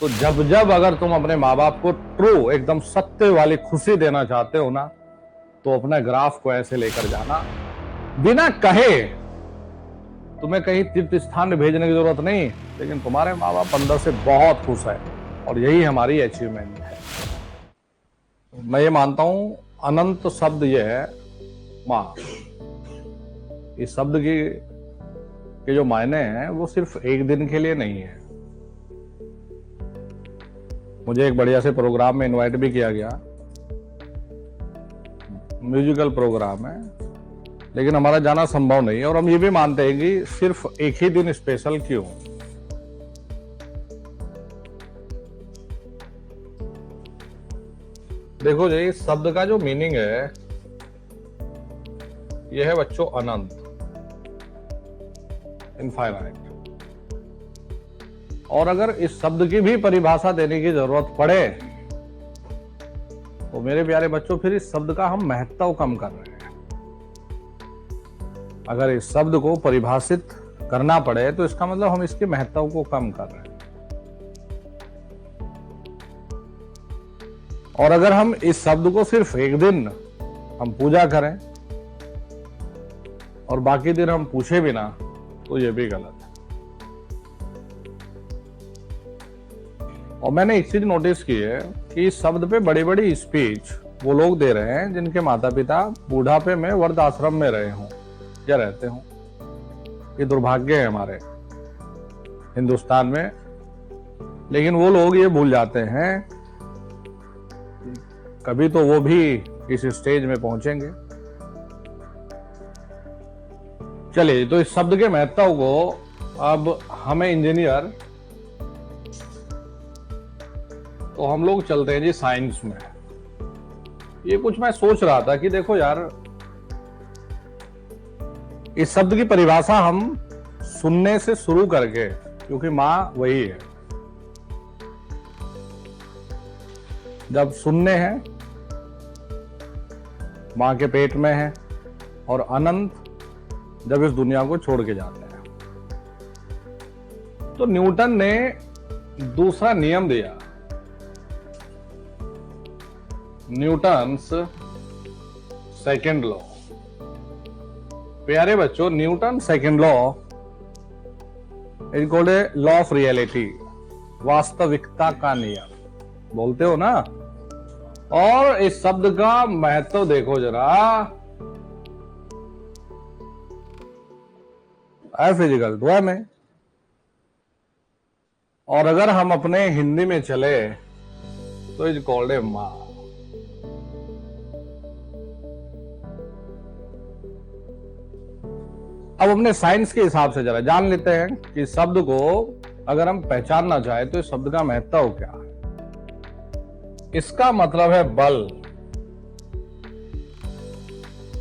तो जब जब अगर तुम अपने माँ बाप को ट्रू एकदम सत्य वाली खुशी देना चाहते हो ना, तो अपना ग्राफ को ऐसे लेकर जाना, बिना कहे तुम्हें कहीं तीर्थ स्थान में भेजने की जरूरत नहीं, लेकिन तुम्हारे माँ बाप अंदर से बहुत खुश है, और यही हमारी अचीवमेंट है। मैं ये मानता हूं अनंत शब्द ये है माँ। इस शब्द के जो मायने हैं वो सिर्फ एक दिन के लिए नहीं है। मुझे एक बढ़िया से प्रोग्राम में इनवाइट भी किया गया, म्यूजिकल प्रोग्राम है, लेकिन हमारा जाना संभव नहीं है। और हम ये भी मानते हैं कि सिर्फ एक ही दिन स्पेशल क्यों। देखो जी, इस शब्द का जो मीनिंग है यह है बच्चों अनंत, इनफाइनाइट। और अगर इस शब्द की भी परिभाषा देने की जरूरत पड़े तो मेरे प्यारे बच्चों फिर इस शब्द का हम महत्व कम कर रहे हैं। अगर इस शब्द को परिभाषित करना पड़े तो इसका मतलब हम इसके महत्व को कम कर रहे हैं। और अगर हम इस शब्द को सिर्फ एक दिन हम पूजा करें और बाकी दिन हम पूछे भी ना, तो ये भी गलत है। और मैंने एक चीज नोटिस की है कि इस शब्द पे बड़ी बड़ी स्पीच वो लोग दे रहे हैं जिनके माता पिता बूढ़ापे में वृद्ध आश्रम में रहे हों या रहते हों। ये दुर्भाग्य है हमारे हिंदुस्तान में। लेकिन वो लोग ये भूल जाते हैं कभी तो वो भी इस स्टेज में पहुंचेंगे। चलिए, तो इस शब्द के महत्व को अब हमें इंजीनियर, तो हम लोग चलते हैं जी साइंस में। ये कुछ मैं सोच रहा था कि देखो यार, इस शब्द की परिभाषा हम सुनने से शुरू करके, क्योंकि मां वही है, जब सुनने हैं मां के पेट में है, और अनंत जब इस दुनिया को छोड़ के जाते हैं। तो न्यूटन ने दूसरा नियम दिया, न्यूटन्स सेकेंड लॉ। प्यारे बच्चों, Newton second law is called a law of reality, वास्तविकता का नियम बोलते हो ना। और इस शब्द का महत्व देखो जरा, फिजिकल टू है में। और अगर हम अपने हिंदी में चले तो इज कॉल्ड ए मां। अब अपने साइंस के हिसाब से जरा जान लेते हैं कि शब्द को अगर हम पहचानना चाहे तो इस शब्द का महत्व क्या है। इसका मतलब है बल,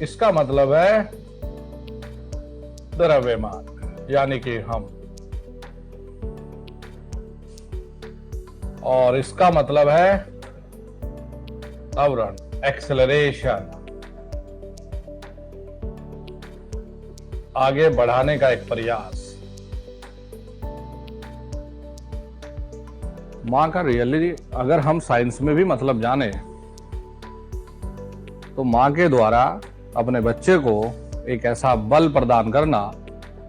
इसका मतलब है द्रव्यमान, यानी कि हम। और इसका मतलब है त्वरण, एक्सेलरेशन, आगे बढ़ाने का एक प्रयास। मां का रियली अगर हम साइंस में भी मतलब जाने तो मां के द्वारा अपने बच्चे को एक ऐसा बल प्रदान करना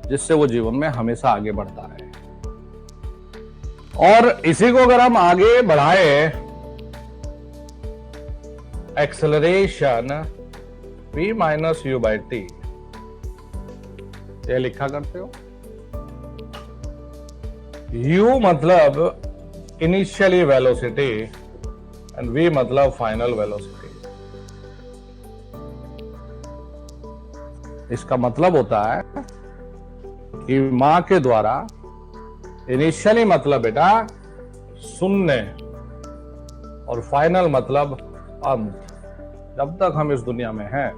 जिससे वो जीवन में हमेशा आगे बढ़ता रहे। और इसी को अगर हम आगे बढ़ाए, acceleration v minus you by T, ये लिखा करते हो। u मतलब इनिशियली वेलोसिटी एंड v मतलब फाइनल वेलोसिटी। इसका मतलब होता है कि मां के द्वारा इनिशियली मतलब बेटा शून्य, और फाइनल मतलब अंत। जब तक हम इस दुनिया में हैं,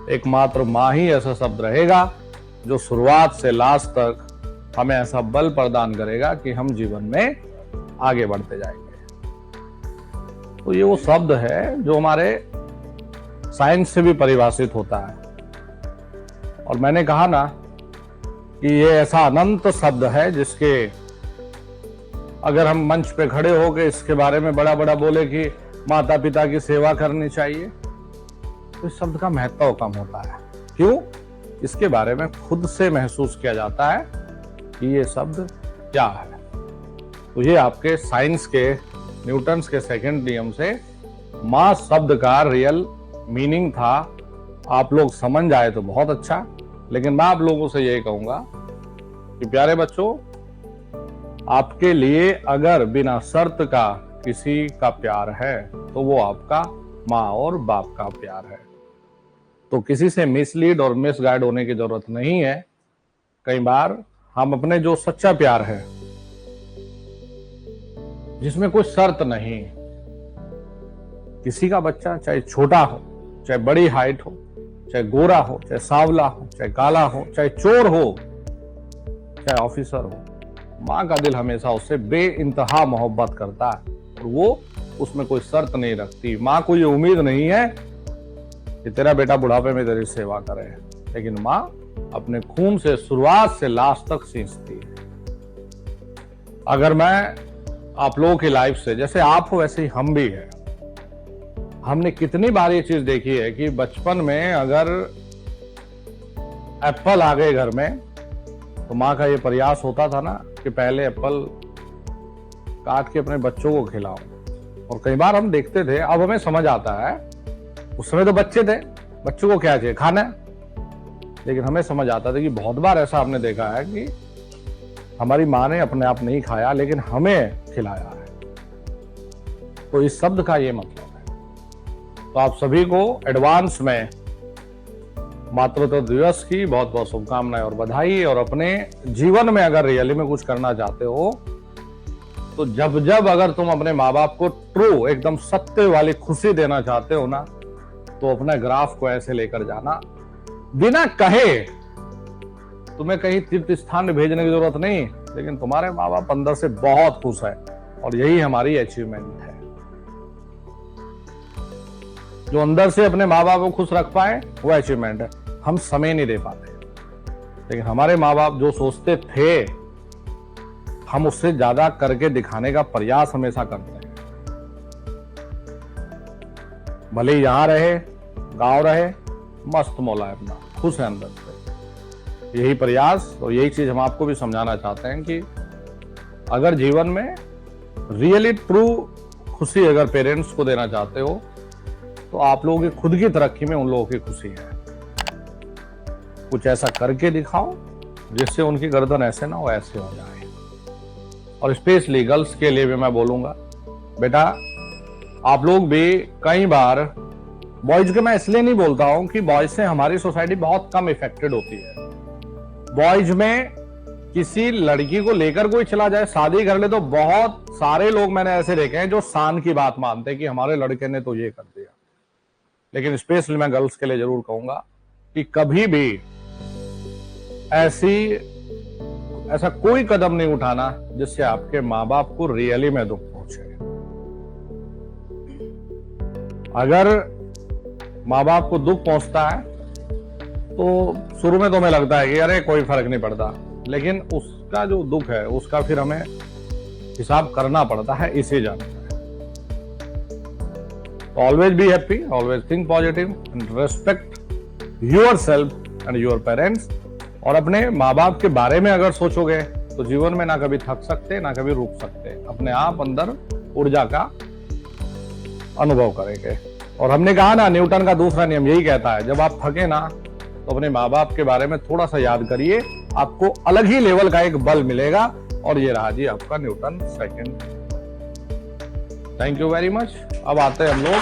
एकमात्र मां ही ऐसा शब्द रहेगा जो शुरुआत से लास्ट तक हमें ऐसा बल प्रदान करेगा कि हम जीवन में आगे बढ़ते जाएंगे। तो ये वो शब्द है जो हमारे साइंस से भी परिभाषित होता है। और मैंने कहा ना कि ये ऐसा अनंत शब्द है जिसके अगर हम मंच पे खड़े होकर इसके बारे में बड़ा बड़ा बोले कि माता पिता की सेवा करनी चाहिए, तो इस शब्द का महत्व कम होता है। क्यों? इसके बारे में खुद से महसूस किया जाता है कि ये शब्द क्या है। तो ये आपके साइंस के न्यूटन्स के सेकंड नियम से मां शब्द का रियल मीनिंग था। आप लोग समझ आए तो बहुत अच्छा, लेकिन मैं आप लोगों से यही कहूंगा कि प्यारे बच्चों, आपके लिए अगर बिना शर्त का किसी का प्यार है तो वो आपका माँ और बाप का प्यार है। तो किसी से मिसलीड और मिसगाइड होने की जरूरत नहीं है। कई बार हम अपने जो सच्चा प्यार है, जिसमें कोई शर्त नहीं, किसी का बच्चा चाहे छोटा हो, चाहे बड़ी हाइट हो, चाहे गोरा हो, चाहे सांवला हो, चाहे काला हो, चाहे चोर हो, चाहे ऑफिसर हो, माँ का दिल हमेशा उससे बेइंतहा मोहब्बत करता है और वो उसमें कोई शर्त नहीं रखती। माँ को ये उम्मीद नहीं है कि तेरा बेटा बुढ़ापे में तेरी सेवा करे, लेकिन माँ अपने खून से शुरुआत से लास्ट तक सींचती है। अगर मैं आप लोगों की लाइफ से, जैसे आप हो वैसे ही हम भी है, हमने कितनी बार ये चीज देखी है कि बचपन में अगर एप्पल आ गए घर में तो माँ का ये प्रयास होता था ना कि पहले एप्पल काट के अपने बच्चों को खिलाओ। और कई बार हम देखते थे, अब हमें समझ आता है, उस समय तो बच्चे थे, बच्चों को क्या चाहिए, खाना है। लेकिन हमें समझ आता था कि बहुत बार ऐसा हमने देखा है कि हमारी माँ ने अपने आप नहीं खाया लेकिन हमें खिलाया है। तो इस शब्द का ये मतलब है। तो आप सभी को एडवांस में मातृत्व दिवस की बहुत बहुत शुभकामनाएं और बधाई। और अपने जीवन में अगर रियली में कुछ करना चाहते हो तो जब जब अगर तुम अपने माँ बाप को ट्रू एकदम सत्य वाली खुशी देना चाहते हो ना, तो अपने ग्राफ को ऐसे लेकर जाना, बिना कहे तुम्हें कहीं तीर्थ स्थान में भेजने की जरूरत नहीं, लेकिन तुम्हारे माँ बाप अंदर से बहुत खुश है। और यही हमारी अचीवमेंट है। जो अंदर से अपने माँ बाप को खुश रख पाए वो अचीवमेंट है। हम समय नहीं दे पाते, लेकिन हमारे माँ बाप जो सोचते थे हम उससे ज्यादा करके दिखाने का प्रयास हमेशा करते हैं। भले ही यहां रहे, गांव रहे, मस्त मौला है अपना, खुश है अंदर से। यही प्रयास और यही चीज हम आपको भी समझाना चाहते हैं कि अगर जीवन में रियली ट्रू खुशी अगर पेरेंट्स को देना चाहते हो तो आप लोगों की खुद की तरक्की में उन लोगों की खुशी है। कुछ ऐसा करके दिखाओ जिससे उनकी गर्दन ऐसे ना हो, ऐसे हो जाए। और स्पेशली गर्ल्स के लिए भी मैं बोलूंगा, बेटा आप लोग भी कई बार, बॉयज के मैं इसलिए नहीं बोलता हूं कि बॉयज से हमारी सोसाइटी बहुत कम इफेक्टेड होती है। बॉयज में किसी लड़की को लेकर कोई चला जाए, शादी कर ले, तो बहुत सारे लोग मैंने ऐसे देखे हैं जो शान की बात मानते हैं कि हमारे लड़के ने तो ये कर दिया। लेकिन स्पेशली मैं गर्ल्स के लिए जरूर कहूंगा कि कभी भी ऐसा कोई कदम नहीं उठाना जिससे आपके माँ बाप को रियली में दुख पहुंचे। अगर माँ बाप को दुख पहुंचता है तो शुरू में तो हमें लगता है कि अरे कोई फर्क नहीं पड़ता, लेकिन उसका जो दुख है उसका फिर हमें हिसाब करना पड़ता है, इसे जानना है। Always be happy, always think positive and respect yourself and your parents. और अपने माँ बाप के बारे में अगर सोचोगे तो जीवन में ना कभी थक सकते ना कभी रुक सकते, अपने आप अंदर ऊर्जा का अनुभव करेंगे। और हमने कहा ना, न्यूटन का दूसरा नियम यही कहता है, जब आप थके ना तो अपने माँ बाप के बारे में थोड़ा सा याद करिए, आपको अलग ही लेवल का एक बल मिलेगा। और ये रहा जी आपका Newton second. Thank you very much. अब आते हैं हम लोग